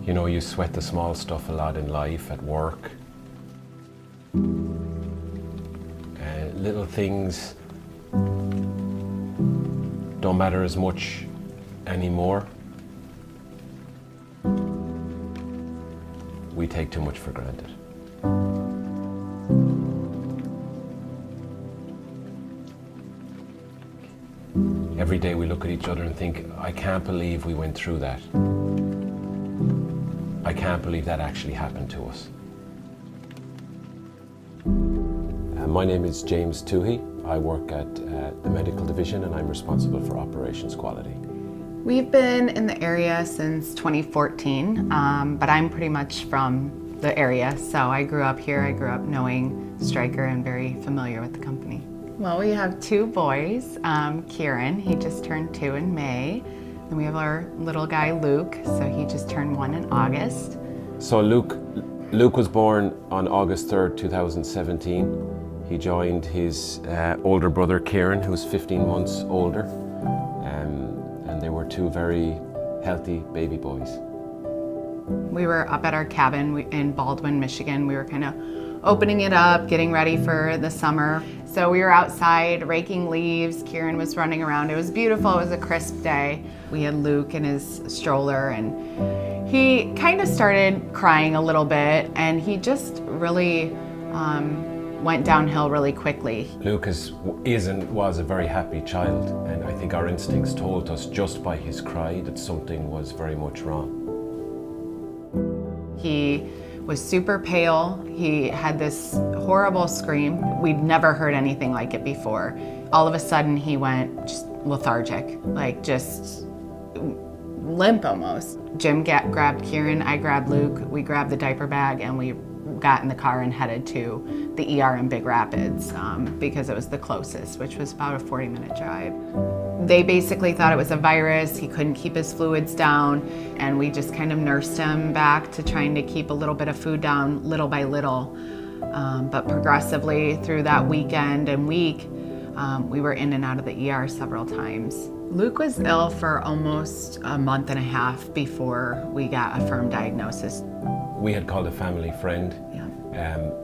You know, you sweat the small stuff a lot in life, at work. Little things don't matter as much anymore. We take too much for granted. Every day we look at each other and think, I can't believe we went through that. I can't believe that actually happened to us. My name is James Toohey. I work at the medical division and I'm responsible for operations quality. We've been in the area since 2014, but I'm pretty much from the area, so I grew up here. I grew up knowing Stryker and very familiar with the company. Well, we have two boys. Kieran, he just turned 2 in May. Then we have our little guy, Luke, so he just turned 1 in August. So Luke was born on August 3rd, 2017. He joined his older brother, Kieran, who was 15 months older. And they were two very healthy baby boys. We were up at our cabin in Baldwin, Michigan. We were kind of opening it up, getting ready for the summer. So we were outside raking leaves. Kieran was running around. It was beautiful. It was a crisp day. We had Luke in his stroller and he kind of started crying a little bit and he just really went downhill really quickly. Luke is and was a very happy child, and I think our instincts told us just by his cry that something was very much wrong. He was super pale. He had this horrible scream. We'd never heard anything like it before. All of a sudden he went just lethargic, like just limp almost. Jim grabbed Kieran, I grabbed Luke, we grabbed the diaper bag and we got in the car and headed to the ER in Big Rapids because it was the closest, which was about a 40-minute drive. They basically thought it was a virus. He couldn't keep his fluids down, and we just kind of nursed him back to trying to keep a little bit of food down little by little. But progressively through that weekend and week, we were in and out of the ER several times. Luke was ill for almost a month and a half before we got a firm diagnosis. We had called a family friend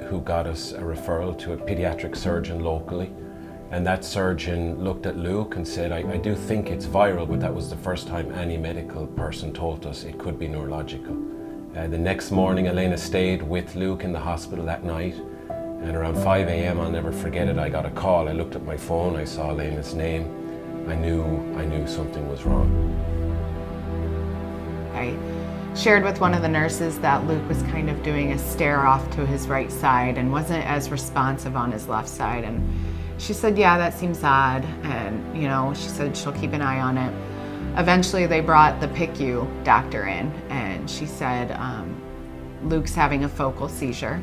who got us a referral to a pediatric surgeon locally. And that surgeon looked at Luke and said, I do think it's viral, but that was the first time any medical person told us it could be neurological. The next morning, Elena stayed with Luke in the hospital that night. And around 5 a.m., I'll never forget it, I got a call. I looked at my phone, I saw Elena's name. I knew something was wrong. I shared with one of the nurses that Luke was kind of doing a stare off to his right side and wasn't as responsive on his left side. And she said, yeah, that seems odd. And, you know, she said she'll keep an eye on it. Eventually they brought the PICU doctor in and she said, Luke's having a focal seizure.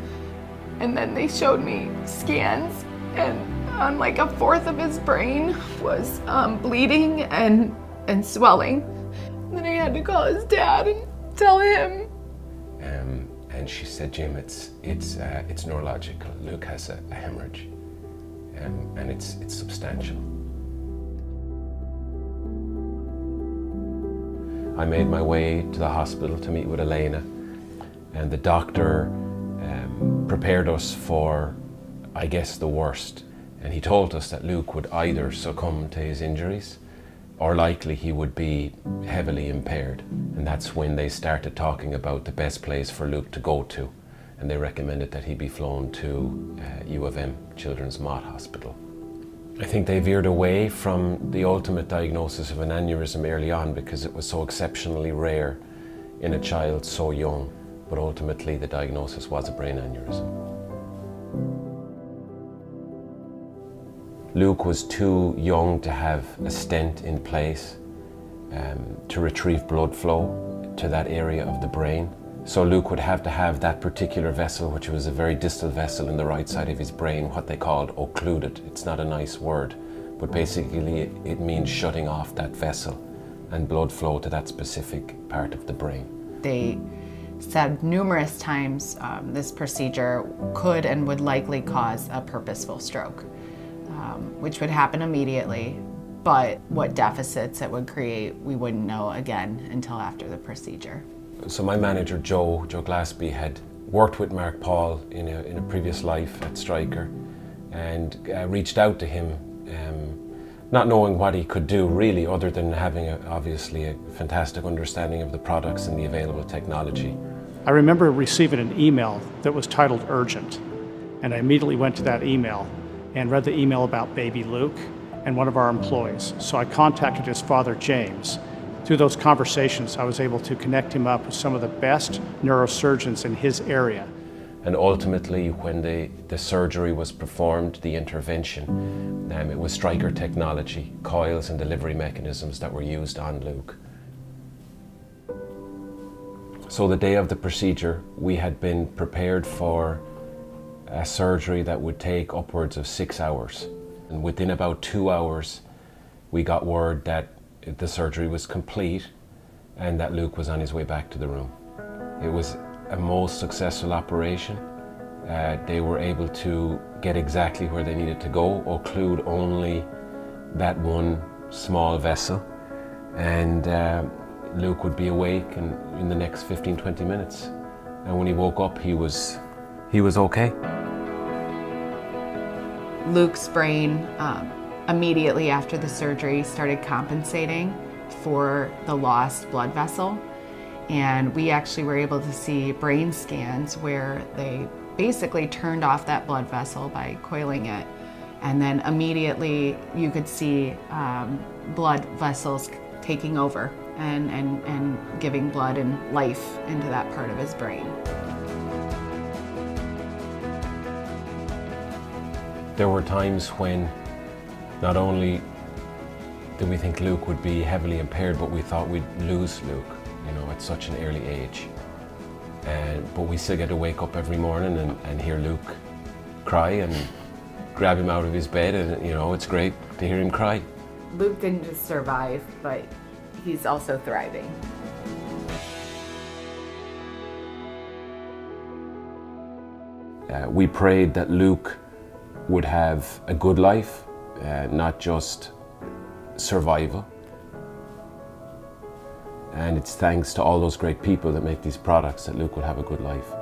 And then they showed me scans and on like a fourth of his brain was bleeding and swelling. And then I had to call his dad and tell him. And she said, Jim, it's neurological. Luke has a hemorrhage, and it's substantial. I made my way to the hospital to meet with Elena, and the doctor prepared us for, I guess, the worst. And he told us that Luke would either succumb to his injuries or likely he would be heavily impaired. And that's when they started talking about the best place for Luke to go to. And they recommended that he be flown to U of M Children's Mott Hospital. I think they veered away from the ultimate diagnosis of an aneurysm early on because it was so exceptionally rare in a child so young. But ultimately the diagnosis was a brain aneurysm. Luke was too young to have a stent in place to retrieve blood flow to that area of the brain. So Luke would have to have that particular vessel, which was a very distal vessel in the right side of his brain, what they called occluded. It's not a nice word, but basically it means shutting off that vessel and blood flow to that specific part of the brain. They said numerous times this procedure could and would likely cause a purposeful stroke, which would happen immediately, but what deficits it would create, we wouldn't know again until after the procedure. So my manager, Joe Glaspie, had worked with Mark Paul in a previous life at Stryker, and reached out to him, not knowing what he could do really, other than having obviously a fantastic understanding of the products and the available technology. I remember receiving an email that was titled Urgent, and I immediately went to that email and read the email about baby Luke and one of our employees. So I contacted his father, James. Through those conversations, I was able to connect him up with some of the best neurosurgeons in his area. And ultimately, when the surgery was performed, the intervention, it was Stryker technology, coils and delivery mechanisms that were used on Luke. So the day of the procedure, we had been prepared for a surgery that would take upwards of 6 hours. And within about 2 hours, we got word that the surgery was complete and that Luke was on his way back to the room. It was a most successful operation. They were able to get exactly where they needed to go, occlude only that one small vessel, and Luke would be awake in the next 15-20 minutes. And when he woke up, he was okay. Luke's brain, immediately after the surgery, started compensating for the lost blood vessel. And we actually were able to see brain scans where they basically turned off that blood vessel by coiling it. And then immediately you could see blood vessels taking over and giving blood and life into that part of his brain. There were times when not only did we think Luke would be heavily impaired, but we thought we'd lose Luke, at such an early age. But we still get to wake up every morning and hear Luke cry and grab him out of his bed, and it's great to hear him cry. Luke didn't just survive, but he's also thriving. We prayed that Luke would have a good life, not just survival. And it's thanks to all those great people that make these products that Luke will have a good life.